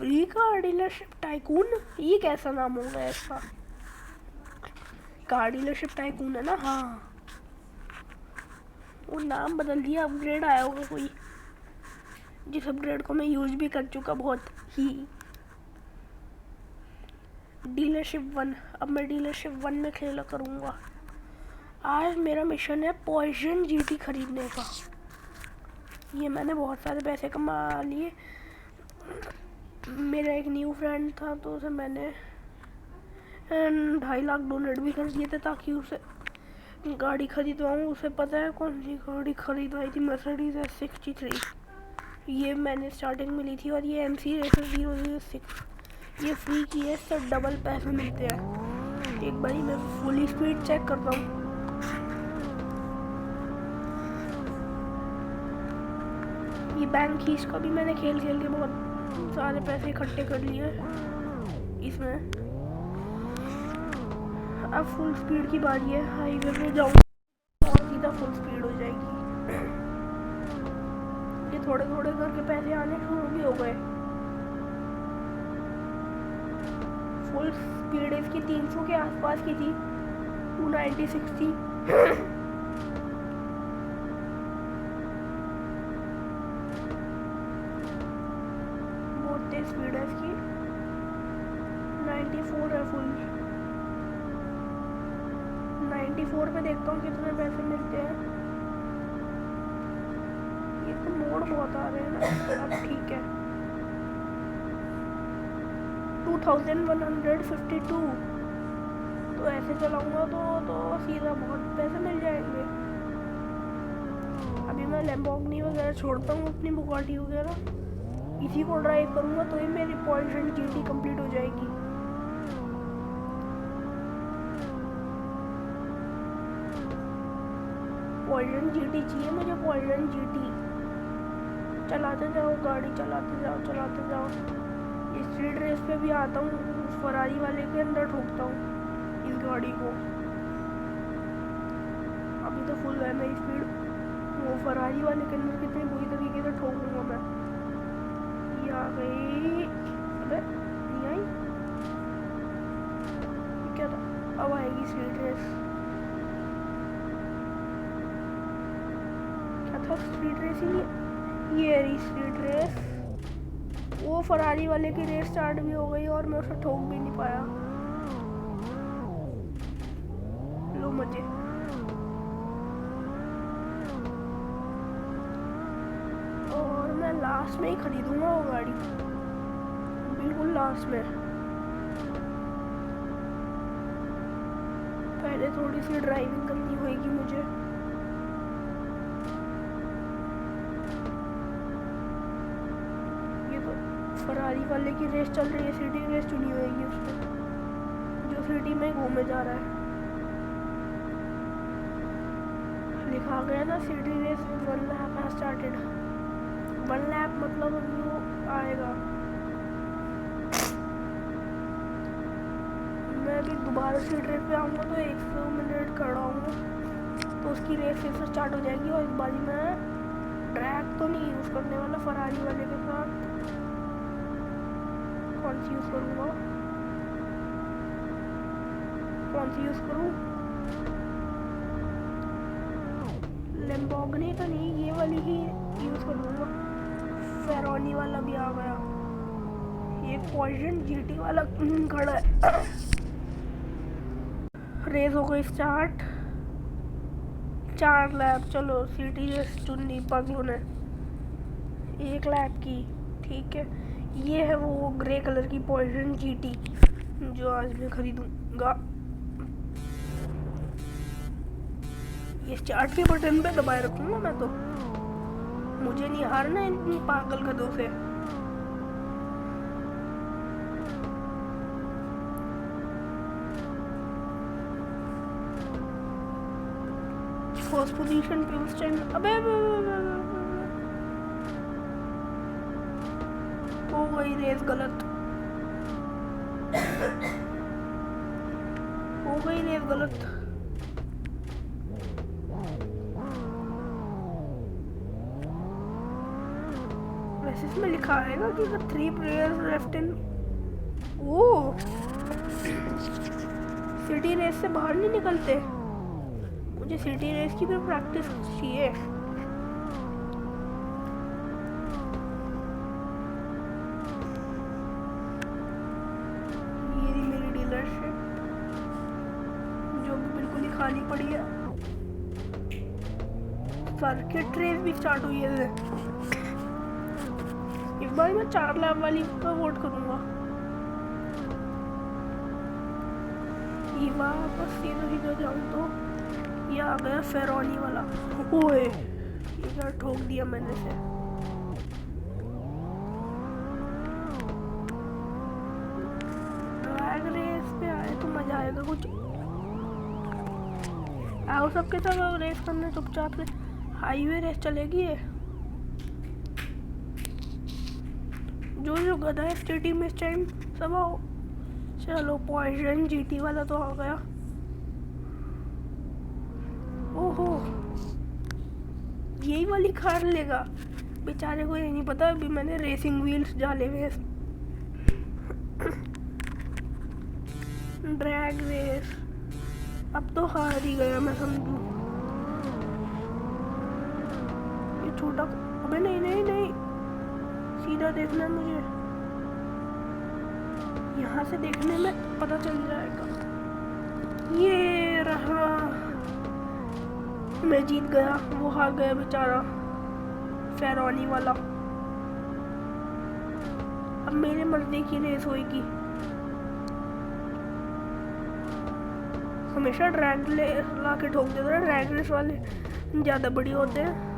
Free car dealership tycoon, ये कैसा नाम होगा इसका? कार डीलरशिप टाइकून है ना? हाँ, वो नाम बदल दिया, अपग्रेड आया होगा कोई, जिस अपग्रेड को मैं यूज भी कर चुका बहुत ही। डीलरशिप 1, अब मैं डीलरशिप 1 में खेला करूँगा। आज मेरा मिशन है पॉइजन जीटी खरीदने का। ये मैंने बहुत सारे पैसे कमा लिए। मेरा एक न्यू फ्रेंड था तो उसे मैंने 2.5 लाख डोनेट भी कर दिए थे ताकि उसे गाड़ी खरीदवाऊँ। उसे पता है कौन सी गाड़ी खरीदवाई थी? Mercedes S63। ये मैंने स्टार्टिंग में ली थी और ये MC रेसर 006। ये फ्री की है, इससे डबल पैसे मिलते हैं। एक बारी मैं फुल स्पीड चेक करता हूँ। ये बैंक कीज का भी मैंने खेल के बहुत सारे पैसे इकट्ठे कर लिए इसमें। अब फुल स्पीड की बारी है, हाईवे पे जाऊँ और सीधा फुल स्पीड हो जाएगी। ये थोड़े थोड़े करके पैसे आने शुरू भी हो गए। फुल स्पीड इसकी 300 के आसपास की थी, 296 थी। बहुत तेज स्पीड है इसकी, 94 है फुल। 94 पे देखता हूँ कितने पैसे मिलते हैं। ये तो मोड़ बहुत आ रहे हैं ना, अब ठीक है। 2152। तो ऐसे चलाऊंगा तो सीधा बहुत पैसे मिल जाएंगे। अभी मैं लैम्बोर्गिनी वगैरह छोड़ता हूँ, अपनी बुगाटी वगैरह, इसी को ड्राइव करूंगा तो ही मेरी पॉइजन जीटी कंप्लीट हो जाएगी। पॉइजन जीटी चाहिए मुझे, पॉइजन जीटी। चलाते जाओ गाड़ी, चलाते जाओ। इस स्ट्रीट रेस पे भी आता हूँ, उस फरारी वाले के अंदर ठोकता हूँ इस गाड़ी को। अभी तो फुल है मेरी स्पीड, वो फरारी वाले के अंदर कितनी बुरी तरीके से ठोकूंगा मैं। ये आ गई, अबे नहीं आई, क्या था? अब आएगी स्ट्रीट रेस। क्या था स्ट्रीट रेस? ये रही स्ट्रीट रेस। वो फरारी वाले की रेस स्टार्ट भी हो गई और मैं उसे ठोक भी नहीं पाया। लो मजे। और मैं लास्ट में ही खरीदूंगा वो गाड़ी, बिल्कुल लास्ट में। पहले थोड़ी सी ड्राइविंग करनी होगी मुझे। फरारी वाले की रेस चल रही है, सिटी रेस चुनी होगी उसने, जो सिटी में घूमे जा रहा है। लिखा गया ना city race 1 lap has started. 1 lap मतलब वो आएगा। मैं अभी दोबारा सिटी रेस पे आऊँगा तो 100 मिनट खड़ा आऊँगा तो उसकी रेस फिर से स्टार्ट हो जाएगी। और इस बारी मैं ड्रैग तो नहीं यूज़ करने वाला फरारी वाले के साथ। कौन सी यूज़ करूँगा? कौन सी यूज़ करूँ? लैम्बोर्गिनी तो नहीं, ये वाली ही यूज़ करूँगा। फेरोनी वाला भी आ गया, ये पॉइजन जीटी वाला खड़ा है। रेस हो गई स्टार्ट, 4 लैप। चलो सिटी रेस चुन ली पगलू ने, 1 लैप की, ठीक है। ये है वो ग्रे कलर की पॉइजन जीटी जो आज मैं खरीदूंगा। ये स्टार्ट के बटन पे दबाए रखूंगा मैं तो, मुझे नहीं हारना इन पागल गधों से। फर्स्ट पोजीशन पे उस टाइम, अबे हो गई रेस गलत, हो गई रेस गलत। वैसे इसमें लिखा है ना कि 3 प्लेयर्स लेफ्ट इन। ओ सिटी रेस से बाहर नहीं निकलते। मुझे सिटी रेस की भी प्रैक्टिस चाहिए। ये रही मेरी डीलरशिप जो भी बिल्कुल ही खाली पड़ी है। सर्किट रेस भी स्टार्ट हुई है। इस बार मैं 4 लाख वाली पर वोट करूंगा। ये वापस सीधा जाऊं तो ये आ गया फेरोनी वाला। ओए ये क्या ठोक दिया मैंने से। ड्रैग रेस पे आए तो मजा आएगा कुछ। आओ सबके सब रेस करने चुपचाप से। हाईवे रेस चलेगी है। जो गधा है स्टेडी में इस टाइम सब आओ। चलो पॉइजन जीटी वाला तो आ गया। ओहो यही वाली कार लेगा। बेचारे को ये नहीं पता अभी मैंने रेसिंग व्हील्स डाले हुए हैं। ड्रैग रेस अब तो हार ही गया मैं समझू। ये छोटा अबे नहीं नहीं नहीं सीधा देखना है मुझे। यहाँ से देखने में पता चल जाएगा। ये रहा मैं जीत गया। वो हार गया बेचारा फेरोनी वाला। अब मेरे मर्जी की रेस होगी। हमेशा ड्रैग ला के ठोक देते हैं। ड्रैग रेस वाले ज़्यादा बड़ी होते हैं।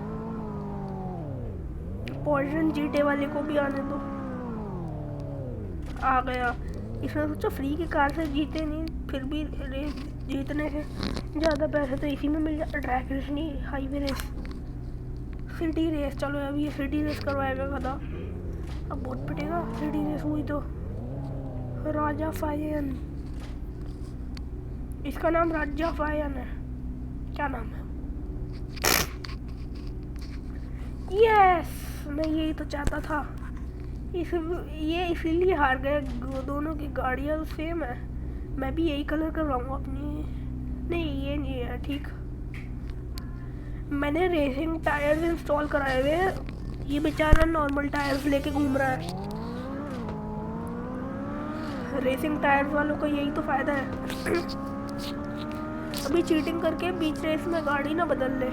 पॉइजन जीटे वाले को भी आने दो। आ गया। इसने सोचा फ्री की कार से जीते नहीं फिर भी रेस जीतने से ज़्यादा पैसे तो इसी में मिल जाता। ड्रैग रेस नहीं हाईवे रेस सिटी रेस। चलो अभी ये सिटी रेस करवाएगा गधा। अब बहुत पिटेगा। सिटी रेस हुई तो राजा फायन। इसका नाम राजा फायन है। क्या नाम है? यस मैं यही तो चाहता था। ये इसीलिए हार गए। दोनों की गाड़ियाँ सेम है। मैं भी यही कलर करवाऊंगा अपनी। नहीं ये नहीं है ठीक। मैंने रेसिंग टायर्स इंस्टॉल कराए हुए हैं। ये बेचारा नॉर्मल टायर्स लेके घूम रहा है। रेसिंग टायर्स वालों को यही तो फायदा है। अभी चीटिंग करके बीच रेस में गाड़ी ना बदल ले।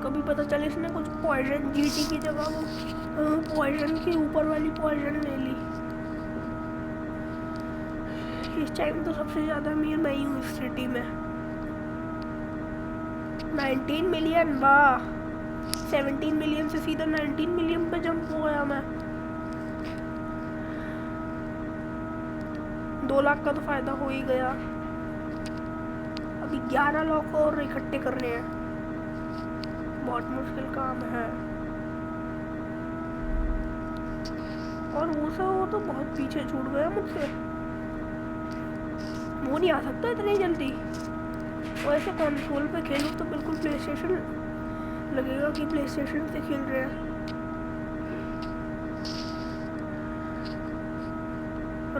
कभी पता चले इसने कुछ पॉइजन जीटी की जगह वो पॉइजन के ऊपर वाली पॉइजन ले ली। इस टाइम तो सबसे ज़्यादा अमीर मैं ही हूँ इस सिटी में। 19 मिलियन वाह। 17 मिलियन से सीधा 19 मिलियन पे जंप हो गया मैं। 2 लाख का तो फायदा हो ही गया। अभी 11 लाख और इकट्ठे करने हैं। बहुत मुश्किल काम है। और वो तो बहुत पीछे छूट गया मुझसे। वो नहीं आ सकता इतनी जल्दी। और ऐसे कंसोल पे खेलूं तो बिल्कुल प्लेस्टेशन लगेगा कि प्लेस्टेशन से खेल रहे हैं।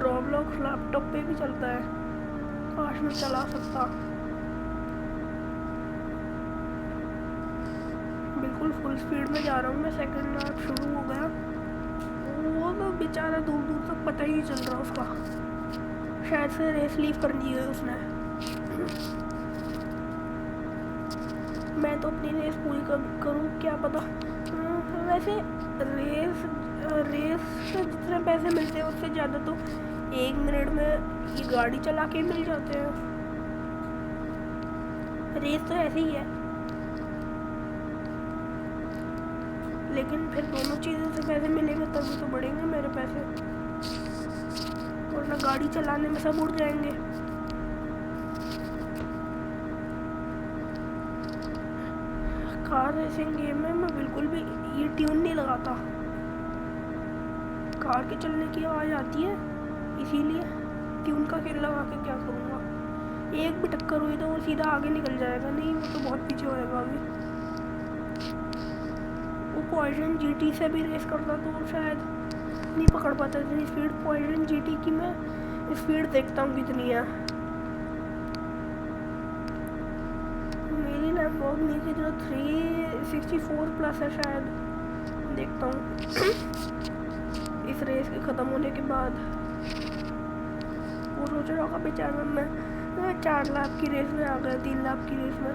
रॉब्लॉक्स लैपटॉप पे भी चलता है। काश में चला सकता। बिल्कुल फुल स्पीड में जा रहा हूँ मैं। सेकंड लैप शुरू हो गया। वो तो बेचारा दूर दूर तक पता ही नहीं चल रहा उसका। शायद से रेस लीव कर दी है उसने। मैं तो अपनी रेस पूरी करूँ क्या पता। वैसे रेस से जितने पैसे मिलते हैं उससे ज़्यादा तो 1 मिनट में ये गाड़ी चला के मिल जाते हैं। रेस तो ऐसे ही है। लेकिन फिर दोनों चीज़ों से पैसे मिलेंगे तभी तो बढ़ेंगे मेरे पैसे। वरना गाड़ी चलाने में सब उड़ जाएंगे। कार रेसिंग गेम में मैं बिल्कुल भी ये ट्यून नहीं लगाता। कार के चलने की आवाज़ आती है इसीलिए ट्यून का खेल लगा के क्या करूँगा। एक भी टक्कर हुई तो वो सीधा आगे निकल जाएगा। नहीं वो तो बहुत पीछे होएगा अभी। पॉइजन जीटी से भी रेस करता तो शायद नहीं पकड़ पाता इतनी स्पीड। पॉइजन जीटी की मैं स्पीड देखता हूँ कितनी है। मेरी लैम्बोर्गिनी की जो 364 प्लस है शायद, देखता हूँ इस रेस के ख़त्म होने के बाद। वो सोच रहा होगा बेचारा मैं 4 लाख की रेस में आ गया, 3 लाख की रेस में।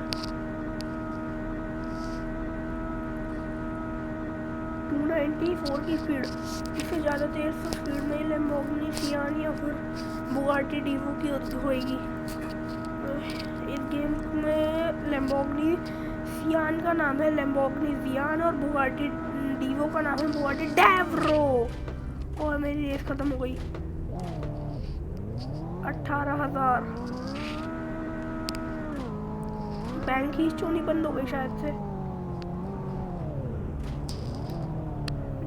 294 की स्पीड, इससे ज़्यादा तेज तो स्पीड में लैम्बोर्गिनी सियान या फिर बुगाटी डीवो की होएगी। इस गेम में लैम्बोर्गिनी सियान का नाम है लैम्बोर्गिनी सियान और बुगाटी डीवो का नाम है बुगाटी डैवरो। और मेरी रेस ख़त्म हो गई। 18,000। बैंक की चोनी बंद हो गई शायद से।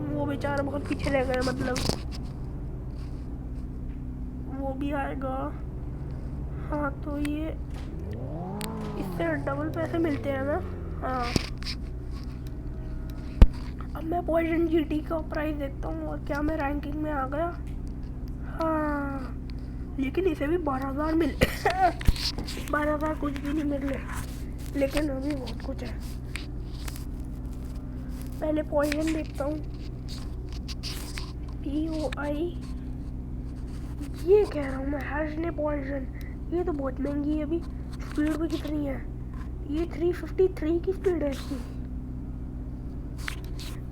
वो बेचारा बहुत पीछे रह गया, मतलब वो भी आएगा। हाँ तो ये इससे डबल पैसे मिलते हैं ना। हाँ अब मैं पॉइजन जीटी का प्राइस देखता हूँ और क्या मैं रैंकिंग में आ गया। हाँ लेकिन इसे भी 12,000 मिले। 12,000 कुछ भी नहीं मिले, लेकिन अभी बहुत कुछ है। पहले पॉइजन देखता हूँ। POI ये कह रहा हूँ मैं, हैशने पॉइजन। ये तो बहुत महंगी है। अभी स्पीड भी कितनी है, ये 353 की स्पीड है इसकी।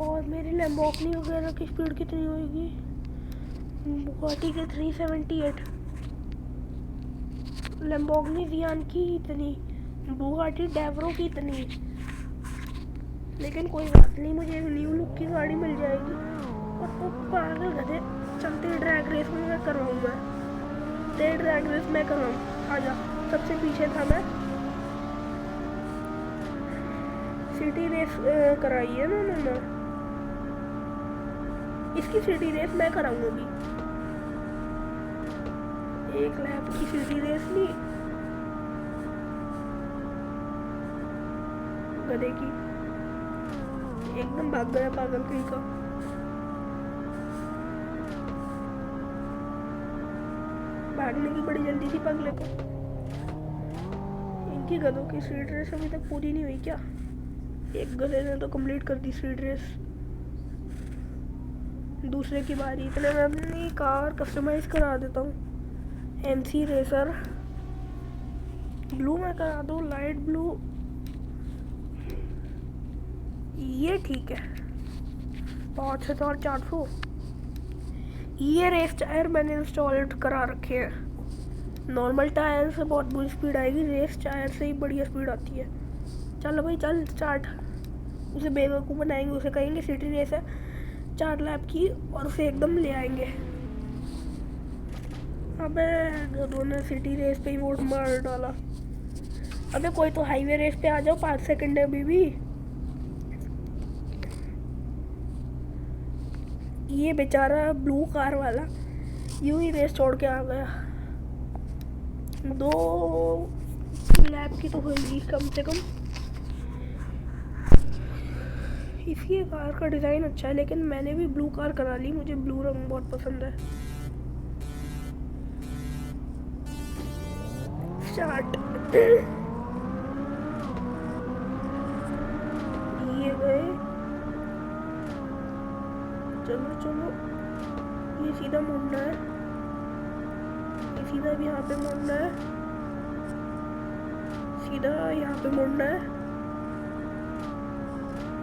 और मेरी लैम्बोर्गिनी वगैरह की स्पीड कितनी होगी? बुगाटी के 378, लैम्बोर्गिनी सियान की इतनी, बुगाटी डैवरो की इतनी। लेकिन कोई बात नहीं, मुझे न्यू लुक की गाड़ी मिल जाएगी। और वो पागल गधे चलते ड्रैग रेस में मैं करवाऊँगा। तेरे ड्रैग रेस मैं करवाऊँ, आजा। सबसे पीछे था मैं। सिटी रेस कराई है ना उन्होंने, इसकी सिटी रेस मैं कराऊंगी। एक लैप की सिटी रेस ली गधे की, एकदम भाग गया पागल कहीं का। भागने की बड़ी जल्दी थी पगले को। इनकी गधों की स्ट्रीट रेस अभी तक पूरी नहीं हुई क्या? एक गधे ने तो कंप्लीट कर दी स्ट्रीट रेस। दूसरे की बारी। इतने मैं अपनी कार कस्टमाइज करा देता हूँ। MC रेसर ब्लू में करा दो, लाइट ब्लू ये ठीक है। 5,400। ये रेस टायर मैंने इंस्टॉल करा रखे हैं। नॉर्मल टायर से बहुत बुरी स्पीड आएगी, रेस टायर से ही बढ़िया स्पीड आती है। चलो भाई चल स्टार्ट। उसे बेवकूफ़ बनाएंगे, उसे कहेंगे सिटी रेस है 4 लैप की और उसे एकदम ले आएंगे। अबे दोनों सिटी रेस पे ही वोट मार डाला। अबे कोई तो हाईवे रेस पे आ जाओ, 5 सेकंड है अभी भी। ये बेचारा ब्लू कार वाला यूं ही रेस छोड़ के आ गया। 2 लैप की तो होगी कम से कम। इसकी कार का डिज़ाइन अच्छा है, लेकिन मैंने भी ब्लू कार करा ली। मुझे ब्लू रंग बहुत पसंद है। स्टार्ट। ये गए, चलो चलो। ये सीधा मुड़ना है, ये सीधा भी यहाँ पे मुड़ना है, सीधा यहाँ पे मुड़ना है।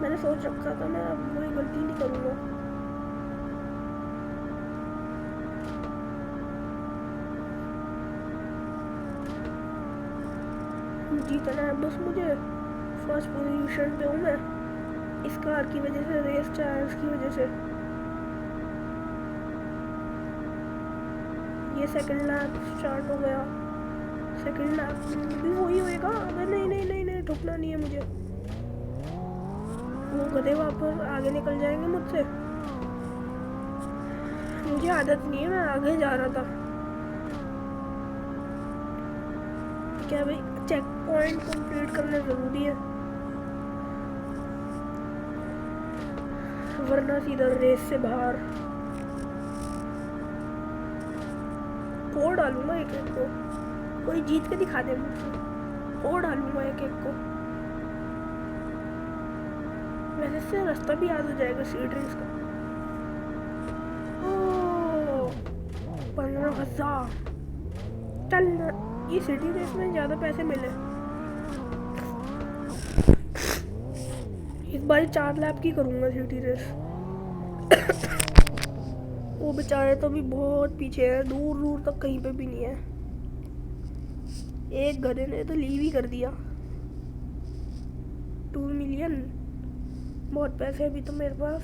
मैंने सोच रखा था मैं अब वही गलती नहीं करूँगा। जीतना है बस मुझे। फर्स्ट पोजीशन पे हूँ मैं इस कार की वजह से, रेस टायर्स की वजह से। ये सेकंड लैप स्टार्ट हो गया। सेकंड लैप भी वही होएगा। अबे नहीं नहीं नहीं नहीं, ठुकना नहीं है मुझे। वो गधे वापस आगे निकल जाएंगे मुझसे। मुझे आदत नहीं है, मैं आगे जा रहा था। क्या भाई, चेक पॉइंट कंप्लीट करना ज़रूरी है। वरना सीधा रेस से बाहर। फोड़ डालूंगा एक एक को, कोई जीत के दिखा दे मुझे, फोड़ डालूंगा एक एक को। वैसे से रास्ता भी याद हो जाएगा सीट रेस का। 15,000। चल ये सिटी रेस में ज़्यादा पैसे मिले। इस बार 4 लैप की करूँगा सिटी रेस। वो बेचारे तो भी बहुत पीछे है, दूर दूर तक कहीं पे भी नहीं है। एक गधे ने तो लीव ही कर दिया। 2 मिलियन, बहुत पैसे अभी तो मेरे पास।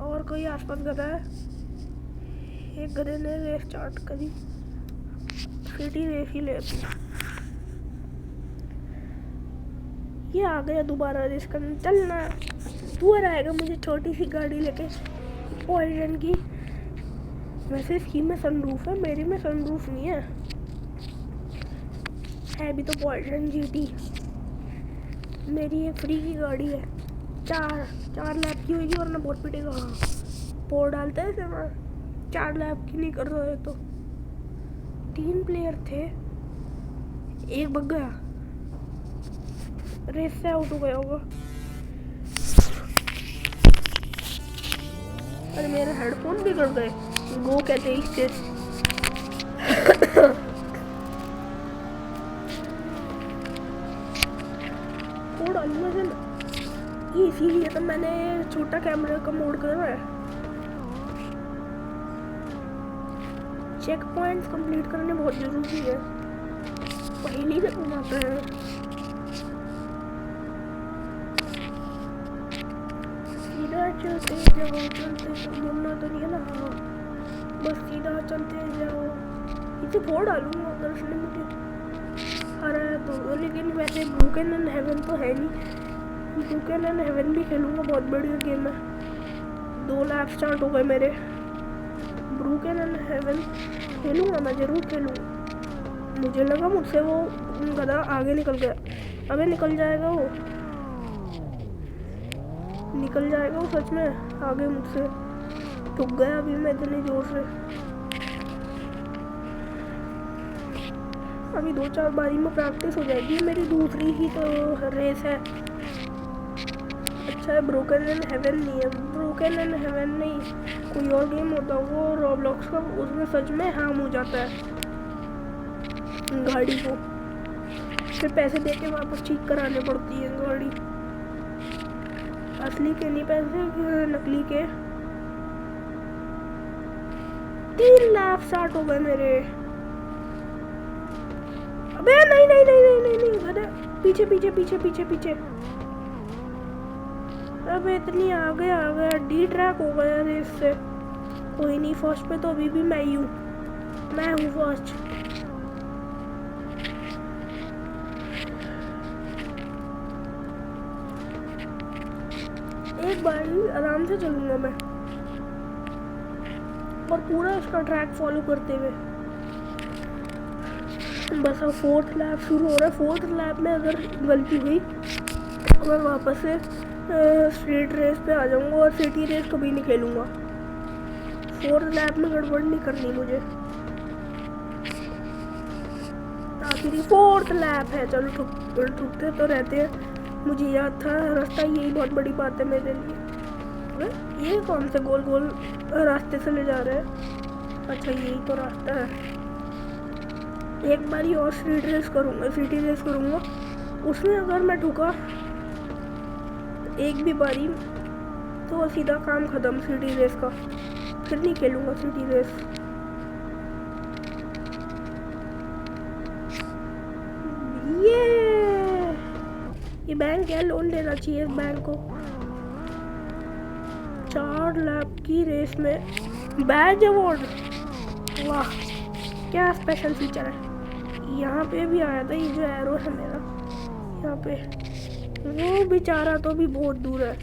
और कोई आसपास गधा है? एक गधे ने रेस स्टार्ट करी, सिटी रेस ही लेती। ये आ गया दोबारा रेस करने। चलना तू आएगा मुझे छोटी सी गाड़ी लेके पॉइजन की। वैसे इसकी में सनरूफ है, मेरी में सनरूफ नहीं है भी तो पॉइजन जीटी। मेरी एक फ्री की गाड़ी है, 4 लैप की होगी वरना बहुत पिटेगा। हाँ पोर डालते हैं इसे, 4 लैप की नहीं कर रहे तो। 3 प्लेयर थे, एक भग गया, रेस से आउट हो गया होगा। अरे मेरे हेडफोन बिगड़ गए। गो कहते हैं इससे। कोड डालूंगा चल, ये इसीलिए तो मैंने छोटा कैमरा का मोड करा है। चेक पॉइंट्स कंप्लीट करने बहुत जरूरी है, पहली से घुमाते हैं। सीधा चलते जाओ, चलते घूमना तो नहीं है ना। हाँ बस सीधा चलते जाओ। इसे फोड़ डालूंगा अगर उसने मुझे हराया तो। लेकिन वैसे ब्रोकन एंड हेवन तो है नहीं। ब्रोकन एंड हेवन भी खेलूंगा, बहुत बढ़िया गेम है। 2 लैप स्टार्ट हो गए मेरे। ब्रोकन एंड हेवन खेलूंगा मैं, जरूर खेलूंगा। मुझे लगा मुझसे वो गधा आगे निकल गया। अबे निकल जाएगा वो, निकल जाएगा वो सच में आगे मुझसे। ठुक गया अभी मैं इतनी जोर से। अभी 2-4 बारी में प्रैक्टिस हो जाएगी। मेरी दूसरी ही तो रेस है। अच्छा है ब्रोकन एंड हेवन नहीं है। ब्रोकन एंड हेवन नहीं, कोई और गेम होता वो रॉब्लॉक्स का, उसमें सच में हैंग हो जाता है गाड़ी को, फिर पैसे दे के वापस ठीक कराने पड़ती है गाड़ी। असली के नहीं पैसे, नकली के। 3 लैप स्टार्ट हो गए मेरे। अबे नहीं नहीं नहीं नहीं नहीं नहीं, अरे पीछे पीछे पीछे पीछे पीछे। अबे इतनी आ गया डी ट्रैक हो गया रेस से। कोई नहीं, फर्स्ट पे तो अभी भी मैं ही हूँ, मैं हूँ फर्स्ट। एक बार ही आराम से चलूंगा मैं, और पूरा इसका ट्रैक फॉलो करते हुए। बस अब 4th लैप शुरू हो रहा है। 4th लैप में अगर गलती हुई तो मैं वापस से स्ट्रीट रेस पे आ जाऊंगा और सिटी रेस कभी नहीं खेलूंगा। 4th लैप में गड़बड़ नहीं करनी मुझे। आखिरी 4th लैप है। चलो ठुकते तो रहते हैं। मुझे याद था रास्ता, यही बहुत बड़ी बात है मेरे लिए। ये कौन से गोल गोल रास्ते से ले जा रहे हैं? अच्छा यही तो रास्ता है। एक बारी और स्ट्रीट रेस करूँगा, सिटी रेस करूँगा। उसमें अगर मैं ठुका एक भी बारी तो सीधा काम खत्म सिटी रेस का, फिर नहीं खेलूँगा सिटी रेस। ये बैंक है, लोन लेना चाहिए इस बैंक को। 4 लैप की रेस में बैज अवार्ड, वाह क्या स्पेशल फीचर है। यहाँ पे भी आया था ये जो एरो है मेरा यहाँ पे। वो बेचारा तो भी बहुत दूर है,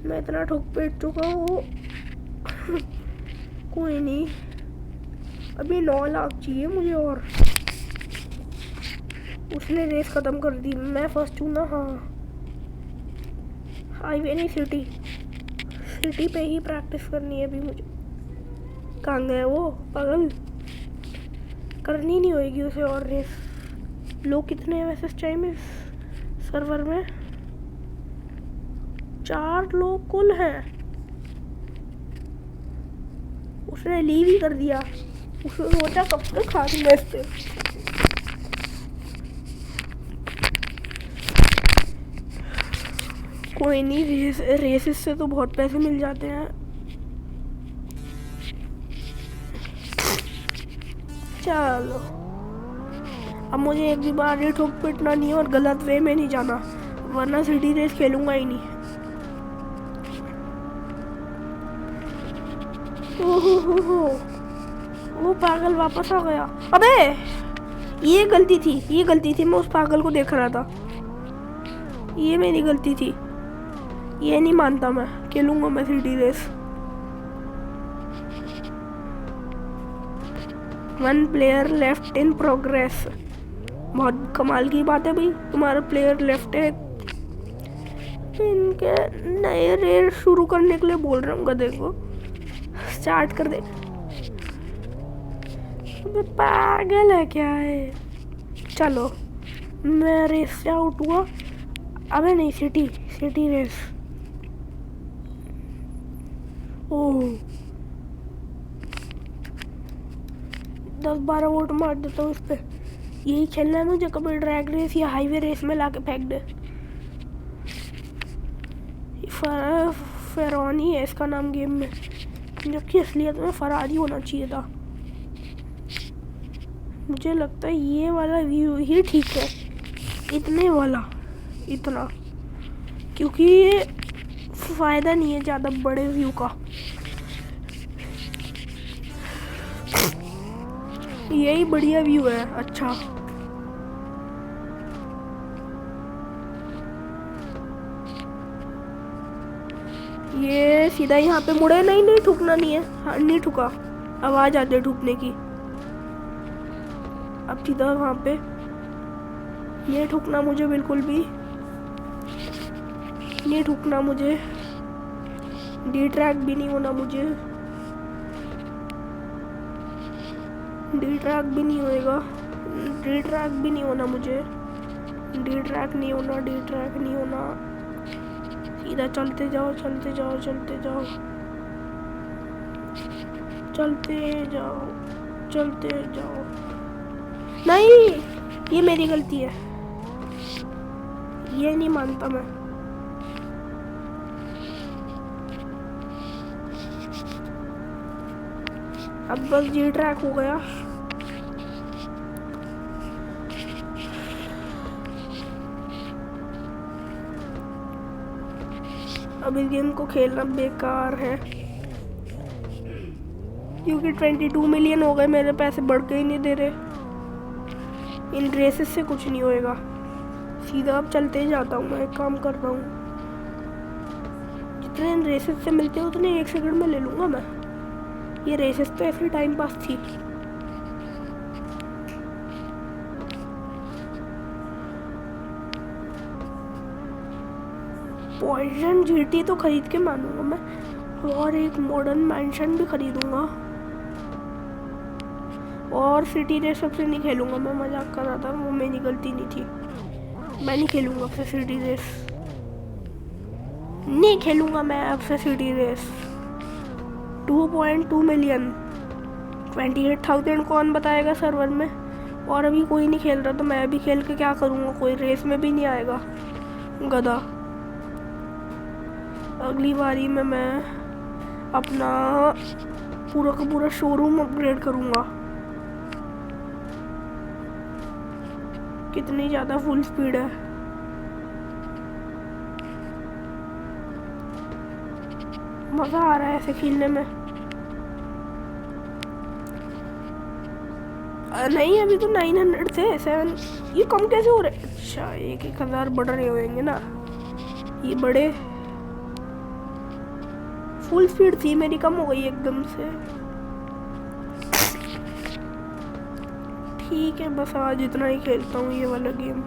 मैं इतना ठोक पेट चुका हूँ। कोई नहीं, अभी 9 लाख चाहिए मुझे और। उसने रेस खत्म कर दी, मैं फर्स्ट हूँ ना। हाँ हाईवे नहीं सिटी। सिटी पे ही प्रैक्टिस करनी है अभी मुझे। कहाँ गया वो पागल? करनी नहीं होएगी उसे और रेस। लोग कितने हैं वैसे इस टाइम इस सर्वर में? 4 लोग कुल हैं। उसने लीव ही कर दिया। उसने सोचा कब तक खा दूंगा इससे। कोई नहीं, रेसेस से तो बहुत पैसे मिल जाते हैं। चलो अब मुझे एक भी बार ये ठोक पिटना नहीं है और गलत वे में नहीं जाना, वरना सिटी रेस खेलूंगा ही नहीं। ओहो, वो पागल वापस आ गया। अबे ये गलती थी, मैं उस पागल को देख रहा था। ये मेरी गलती थी। ये नहीं मानता मैं, खेलूंगा मैं city race. 1 player left in progress. बहुत कमाल की बात है भाई, तुम्हारा प्लेयर लेफ्ट है। इनके नए रेस शुरू करने के लिए बोल रहा हूँ गधे को। स्टार्ट कर दे। अबे पागल है क्या है? चलो मैं रेस से आउट हुआ। अबे नहीं, सिटी रेस। ओह 10-12 वोट मार देता हूँ इस पे। यही खेलना है मुझे, कभी ड्रैग रेस या हाईवे रेस में लाके फेंक दे। फेरोनी है इसका नाम गेम में, जबकि असलियत में फरारी होना चाहिए था। मुझे लगता है ये वाला व्यू ही ठीक है, इतने वाला, इतना, क्योंकि ये फायदा नहीं है ज़्यादा बड़े व्यू का। यही बढ़िया व्यू है। अच्छा ये सीधा यहाँ पे मुड़े। नहीं ठुकना नहीं है। हाँ नहीं ठुका, आवाज आती है ठुकने की। अब सीधा वहाँ पे, ये ठुकना मुझे बिल्कुल भी नहीं ठुकना मुझे। डी ट्रैक भी नहीं होना मुझे, डी ट्रैक भी नहीं होएगा, डी ट्रैक भी नहीं होना मुझे, डी ट्रैक नहीं होना, डी ट्रैक नहीं होना। सीधा चलते जाओ, चलते जाओ, चलते जाओ, चलते जाओ, चलते जाओ। नहीं, ये मेरी गलती है, ये नहीं मानता मैं। अब बस जी ट्रैक हो गया। अब इस गेम को खेलना बेकार है, क्योंकि 22 मिलियन हो गए, मेरे पैसे बढ़ के ही नहीं दे रहे। इन रेसेस से कुछ नहीं होएगा। सीधा अब चलते ही जाता हूँ। मैं एक काम करता हूँ, जितने इन रेसेस से मिलते हैं उतने 1 सेकंड में ले लूँगा मैं। ये रेसेस तो ऐसी टाइम पास थी। पॉइजन जीटी तो खरीद के मानूंगा मैं, और एक मॉडर्न मैंशन भी खरीदूंगा, और सिटी रेस सबसे नहीं खेलूंगा मैं। मजाक कर रहा था, वो मेरी गलती नहीं थी। मैं नहीं खेलूंगा अब से सिटी रेस, नहीं खेलूंगा मैं अब से सिटी रेस। 2.2 मिलियन, 28,000 कौन बताएगा सर्वर में? और अभी कोई नहीं खेल रहा, तो मैं भी खेल के क्या करूँगा? कोई रेस में भी नहीं आएगा, गधा। अगली बारी में मैं अपना पूरा का पूरा शोरूम अपग्रेड करूँगा। कितनी ज़्यादा फुल स्पीड है। मज़ा आ रहा है ऐसे खेलने में। नहीं अभी तो 900 थे, 7। ये कम कैसे हो रहे? अच्छा 1,000 बढ़ रहे होंगे ना ये बड़े। फुल स्पीड थी मेरी, कम हो गई एकदम से। ठीक है, बस आज इतना ही खेलता हूँ ये वाला गेम।